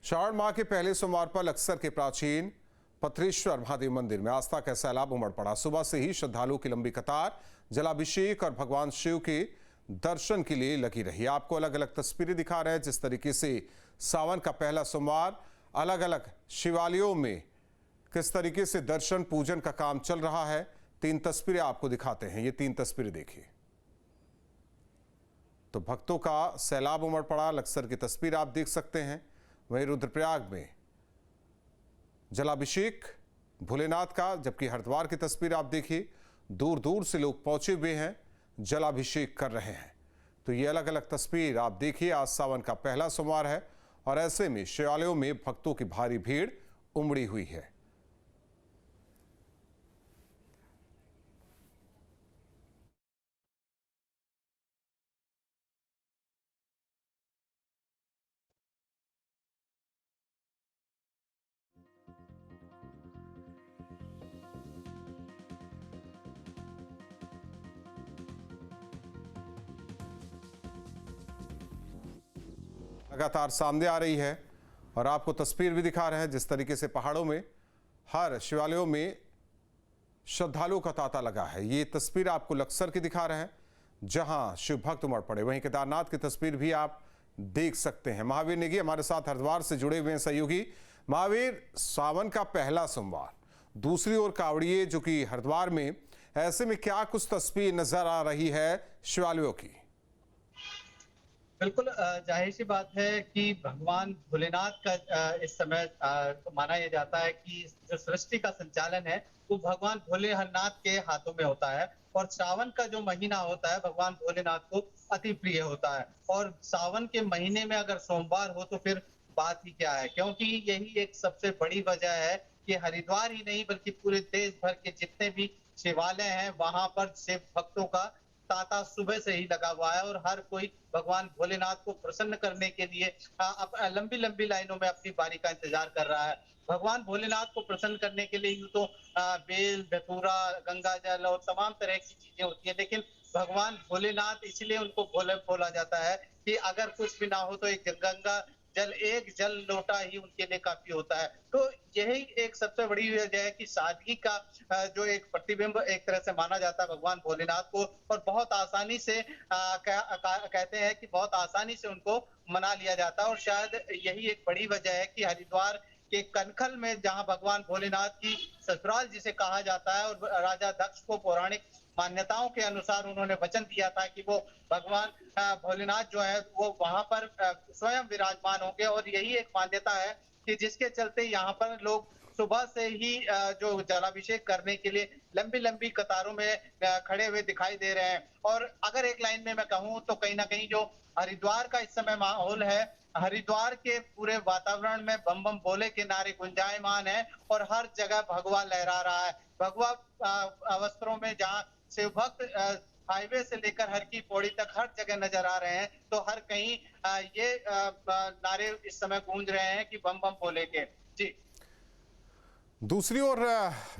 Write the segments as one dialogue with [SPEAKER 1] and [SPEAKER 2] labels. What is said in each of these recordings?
[SPEAKER 1] श्रावण माह के पहले सोमवार पर लक्सर के प्राचीन पथरेश्वर महादेव मंदिर में आस्था का सैलाब उमड़ पड़ा। सुबह से ही श्रद्धालुओं की लंबी कतार जलाभिषेक और भगवान शिव के दर्शन के लिए लगी रही। आपको अलग अलग तस्वीरें दिखा रहे हैं जिस तरीके से सावन का पहला सोमवार अलग अलग शिवालयों में किस तरीके से दर्शन पूजन का काम चल रहा है। 3 तस्वीरें आपको दिखाते हैं। ये 3 तस्वीरें देखिए। तो भक्तों का सैलाब उमड़ पड़ा। लक्सर की तस्वीर आप देख सकते हैं। वहीं रुद्रप्रयाग में जलाभिषेक भोलेनाथ का, जबकि हरिद्वार की तस्वीर आप देखिए। दूर दूर से लोग पहुंचे हुए हैं, जलाभिषेक कर रहे हैं। तो ये अलग अलग तस्वीर आप देखिए। आज सावन का पहला सोमवार है और ऐसे में शिवालयों में भक्तों की भारी भीड़ उमड़ी हुई है। लगातार सामने आ रही है और आपको तस्वीर भी दिखा रहे हैं जिस तरीके से पहाड़ों में हर शिवालयों में श्रद्धालुओं का तांता लगा है। ये तस्वीर आपको लक्सर की दिखा रहे हैं जहां शिव भक्त उमड़ पड़े। वहीं केदारनाथ की तस्वीर भी आप देख सकते हैं। महावीर नेगी हमारे साथ हरिद्वार से जुड़े हुए हैं सहयोगी। महावीर, सावन का पहला सोमवार, दूसरी ओर कावड़िए जो कि हरिद्वार में, ऐसे में क्या कुछ तस्वीर नजर आ रही है शिवालयों की?
[SPEAKER 2] बिल्कुल, जाहिर सी बात है कि भगवान भोलेनाथ का इस समय माना यह जाता है कि जो सृष्टि का संचालन है वो भगवान भोलेनाथ के हाथों में होता है। और सावन का जो महीना होता है भगवान भोलेनाथ को अति प्रिय होता है। और सावन के महीने में अगर सोमवार हो तो फिर बात ही क्या है, क्योंकि यही एक सबसे बड़ी वजह है कि हरिद्वार ही नहीं बल्कि पूरे देश भर के जितने भी शिवालय हैं वहां पर शिव भक्तों का तांता सुबह से ही लगा हुआ है। और हर कोई भगवान भोलेनाथ को प्रसन्न करने के लिए अब लंबी लंबी लाइनों में अपनी बारी का इंतजार कर रहा है। भगवान भोलेनाथ को प्रसन्न करने के लिए यूं तो बेल, धतूरा, गंगा जल और तमाम तरह की चीजें होती है, लेकिन भगवान भोलेनाथ इसलिए उनको भोले बोला जाता है कि अगर कुछ भी ना हो तो एक गंगा जल, एक जल लोटा ही उनके लिए काफी होता है। तो यही एक सबसे बड़ी वजह है कि सादगी का जो एक प्रतिबिंब एक तरह से माना जाता है भगवान भोलेनाथ को। और बहुत आसानी से कहते हैं कि बहुत आसानी से उनको मना लिया जाता है। और शायद यही एक बड़ी वजह है कि हरिद्वार के कनखल में जहां भगवान भोलेनाथ की ससुराल जिसे कहा जाता है, और राजा दक्ष को पौराणिक मान्यताओं के अनुसार उन्होंने वचन दिया था कि वो भगवान भोलेनाथ जो है वो वहां पर स्वयं विराजमान होंगे। और यही एक मान्यता है कि जिसके चलते यहाँ पर लोग सुबह से ही जो जलाभिषेक करने के लिए लंबी लंबी कतारों में खड़े हुए दिखाई दे रहे हैं। और अगर एक लाइन में मैं कहूँ तो कहीं ना कहीं जो हरिद्वार का इस समय माहौल है, हरिद्वार के पूरे वातावरण में बम बम बोले के नारे गुंजायमान है और हर जगह भगवा लहरा रहा है। भगवा वस्त्रों में जहाँ शिव भक्त हाईवे से लेकर हर की पौड़ी तक हर जगह नजर आ रहे हैं। तो हर कहीं ये नारे इस समय गूंज रहे हैं कि बम बम बोले के। जी।
[SPEAKER 1] दूसरी ओर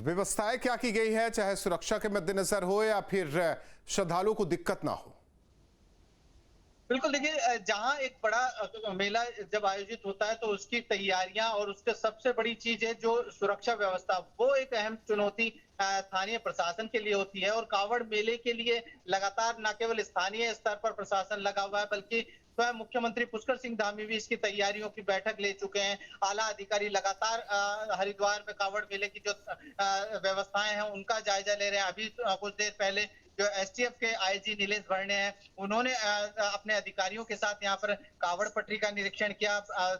[SPEAKER 1] व्यवस्थाएं क्या की गई है, चाहे सुरक्षा के मद्देनजर हो या फिर श्रद्धालुओं को दिक्कत ना हो?
[SPEAKER 2] बिल्कुल, देखिए जहाँ एक बड़ा मेला जब आयोजित होता है तो उसकी तैयारियां और उसके सबसे बड़ी चीज है जो सुरक्षा व्यवस्था, वो एक अहम चुनौती स्थानीय प्रशासन के लिए होती है। और कांवड़ मेले के लिए लगातार न केवल स्थानीय स्तर पर प्रशासन लगा हुआ है बल्कि स्वयं मुख्यमंत्री पुष्कर सिंह धामी भी इसकी तैयारियों की बैठक ले चुके हैं। आला अधिकारी लगातार हरिद्वार में कांवड़ मेले की जो व्यवस्थाएं हैं उनका जायजा ले रहे हैं। अभी कुछ देर पहले जो एसटीएफ के आईजी नीलेश भरणे हैं उन्होंने अपने अधिकारियों के साथ यहाँ पर कावड़ पटरी का निरीक्षण किया।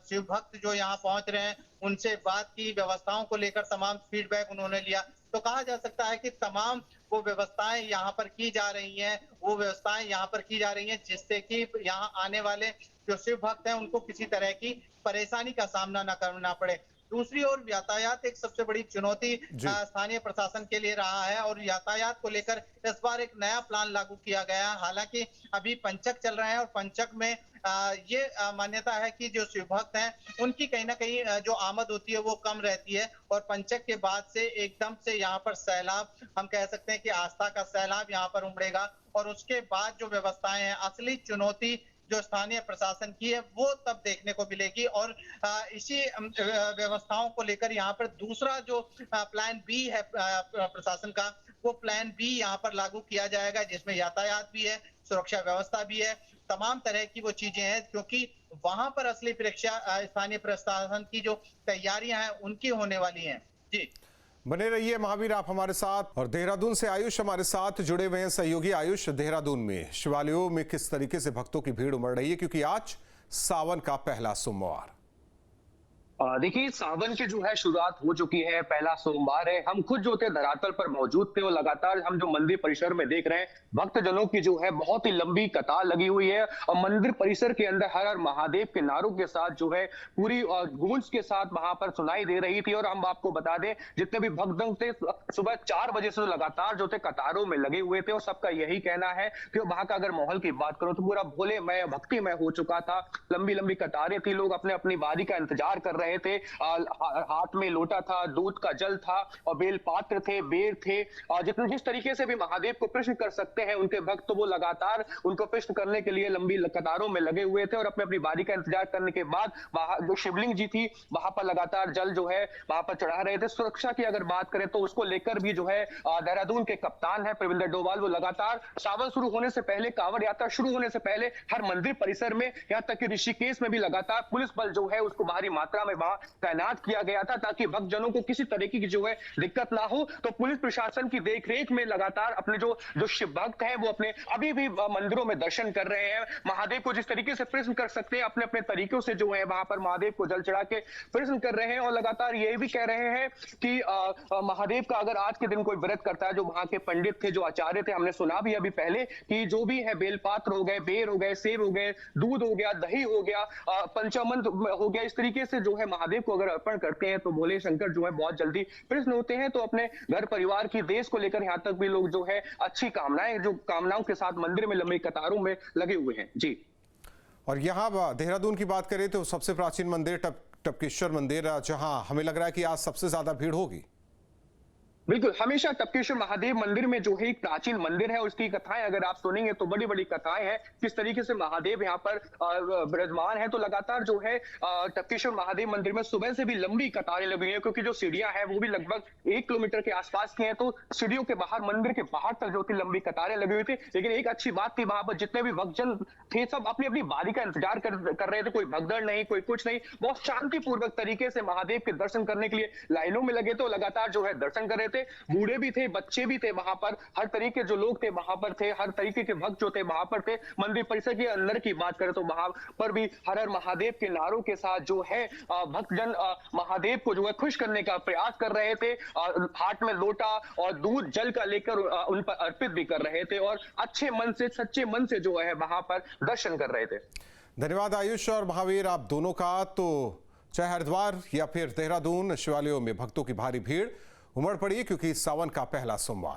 [SPEAKER 2] शिव भक्त जो यहाँ पहुंच रहे हैं उनसे बात की, व्यवस्थाओं को लेकर तमाम फीडबैक उन्होंने लिया। तो कहा जा सकता है कि तमाम वो व्यवस्थाएं यहाँ पर की जा रही हैं, वो व्यवस्थाएं यहाँ पर की जा रही हैं जिससे कि यहाँ आने वाले जो शिव भक्त हैं उनको किसी तरह की परेशानी का सामना न करना पड़े। दूसरी ओर यातायात एक सबसे बड़ी चुनौती
[SPEAKER 1] जी।
[SPEAKER 2] स्थानीय प्रशासन के लिए रहा है। और यातायात को लेकर इस बार एक नया प्लान लागू किया गया है। हालांकि अभी पंचक चल रहे हैं और पंचक में ये मान्यता है कि जो शिव भक्त हैं उनकी कहीं ना कहीं जो आमद होती है वो कम रहती है। और पंचक के बाद से एकदम से यहाँ पर सैलाब, हम कह सकते हैं कि आस्था का सैलाब यहाँ पर उमड़ेगा। और उसके बाद जो व्यवस्थाएं हैं, असली चुनौती जो स्थानीय प्रशासन की है वो तब देखने को मिलेगी। और इसी व्यवस्थाओं को लेकर यहाँ पर दूसरा जो प्लान बी है प्रशासन का, वो प्लान बी यहाँ पर लागू किया जाएगा, जिसमें यातायात भी है, सुरक्षा व्यवस्था भी है, तमाम तरह की वो चीजें हैं, क्योंकि वहां पर असली परीक्षा स्थानीय प्रशासन की जो तैयारियां हैं उनकी होने वाली हैं। जी
[SPEAKER 1] बने रहिए महावीर आप हमारे साथ। और देहरादून से आयुष हमारे साथ जुड़े हुए हैं। सहयोगी आयुष, देहरादून में शिवालयों में किस तरीके से भक्तों की भीड़ उमड़ रही है, क्योंकि आज सावन का पहला सोमवार।
[SPEAKER 3] देखिए, सावन की जो है शुरुआत हो चुकी है, पहला सोमवार है। हम खुद जो थे धरातल पर मौजूद थे और लगातार हम जो मंदिर परिसर में देख रहे हैं, भक्तजनों की जो है बहुत ही लंबी कतार लगी हुई है और मंदिर परिसर के अंदर हर हर महादेव के नारों के साथ जो है पूरी गूंज के साथ वहां पर सुनाई दे रही थी। और हम आपको बता दें, जितने भी भक्तजन थे सुबह 4 बजे से लगातार जो थे कतारों में लगे हुए थे और सबका यही कहना है कि वहां का अगर माहौल की बात करूं तो पूरा भोलेमय भक्तिमय हो चुका था। लंबी लंबी कतारें थी, लोग अपने अपनी बारी का इंतजार कर रहे थे। हाथ में लोटा था, दूध का जल था और बेल पात्र थे, बेर थे। जिस तरीके से भी महादेव को प्रश्न कर सकते हैं उनके भक्त, तो वो लगातार उनको प्रश्न करने के लिए लंबी कतारों में लगे हुए थे और अपने अपनी बारी का इंतजार करने के बाद जो शिवलिंग जी थी वहां पर लगातार जल जो है वहां पर चढ़ा रहे थे। सुरक्षा की अगर बात करें तो उसको लेकर भी जो है देहरादून के कप्तान है प्रविंदर डोभाल, वो लगातार सावन शुरू होने से पहले, कांवड़ यात्रा शुरू होने से पहले हर मंदिर परिसर में, यहाँ तक कि ऋषिकेश में भी लगातार पुलिस बल जो है उसको भारी मात्रा में वहां तैनात किया गया था, ताकि भक्तजनों को किसी तरीके की जो है दिक्कत ना हो। तो पुलिस प्रशासन की देखरेख में लगातार अपने जो शिव भक्त हैं वो अपने अभी भी मंदिरों में दर्शन कर रहे हैं। महादेव को जिस तरीके से प्रश्न कर सकते हैं अपने अपने तरीकों से जो है वहां पर महादेव को जल चढ़ा के प्रश्न कर रहे हैं और लगातार ये भी कह रहे हैं कि महादेव का अगर आज के दिन कोई व्रत करता है, जो वहां के पंडित थे, जो आचार्य थे, हमने सुना भी अभी पहले कि जो भी है बेलपात्र हो गए, बेर हो गए, सेब हो गए, दूध हो गया, दही हो गया, पंचामृत हो गया, इस तरीके से जो है महादेव को अगर अर्पण करते हैं तो भोले शंकर जो है बहुत जल्दी प्रसन्न होते हैं। तो अपने घर परिवार की, देश को लेकर यहाँ तक भी लोग जो है अच्छी कामनाएं, जो कामनाओं के साथ मंदिर में लंबी कतारों में लगे हुए हैं। जी।
[SPEAKER 1] और यहाँ देहरादून की बात करें तो सबसे प्राचीन मंदिर टपकेश्वर मंदिर, जहां हमें लग रहा है कि आज सबसे ज्यादा भीड़ होगी।
[SPEAKER 3] बिल्कुल, हमेशा टपकेश्वर महादेव मंदिर में जो है एक प्राचीन मंदिर है, उसकी कथाएं अगर आप सुनेंगे तो बड़ी बड़ी कथाएं हैं किस तरीके से महादेव यहाँ पर विराजमान है। तो लगातार जो है टपकेश्वर महादेव मंदिर में सुबह से भी लंबी कतारें लगी हुई है, क्योंकि जो सीढ़ियां हैं वो भी लगभग 1 किलोमीटर के आसपास की हैं। तो सीढ़ियों के बाहर, मंदिर के बाहर तक जो थी लंबी कतारें लगी हुई थी। लेकिन एक अच्छी बात थी, वहां पर जितने भी भक्तजन थे सब अपनी अपनी बारी का इंतजार कर रहे थे। कोई भगदड़ नहीं, कोई कुछ नहीं, बहुत शांतिपूर्वक तरीके से महादेव के दर्शन करने के लिए लाइनों में लगे। तो लगातार जो है दर्शन कर रहे थे, बूढ़े भी थे, बच्चे भी थे वहां पर, हर तरीके जो लोग थे वहां पर थे, हर तरीके के भक्त जो थे वहां पर थे। मंदिर परिसर के अंदर की बात करें तो वहां पर भी हर हर महादेव के नारों के साथ जो है भक्तजन महादेव को जो है खुश करने का प्रयास कर रहे थे। हाथ में लोटा और दूध जल का लेकर उन पर अर्पित भी कर रहे थे और अच्छे मन से, सच्चे मन से जो है वहां पर दर्शन कर रहे थे।
[SPEAKER 1] धन्यवाद आयुष और महावीर आप दोनों का। तो चाहे हरिद्वार या फिर देहरादून, शिवालयों में भक्तों की भारी भीड़ उमड़ पड़ी, क्योंकि सावन का पहला सोमवार।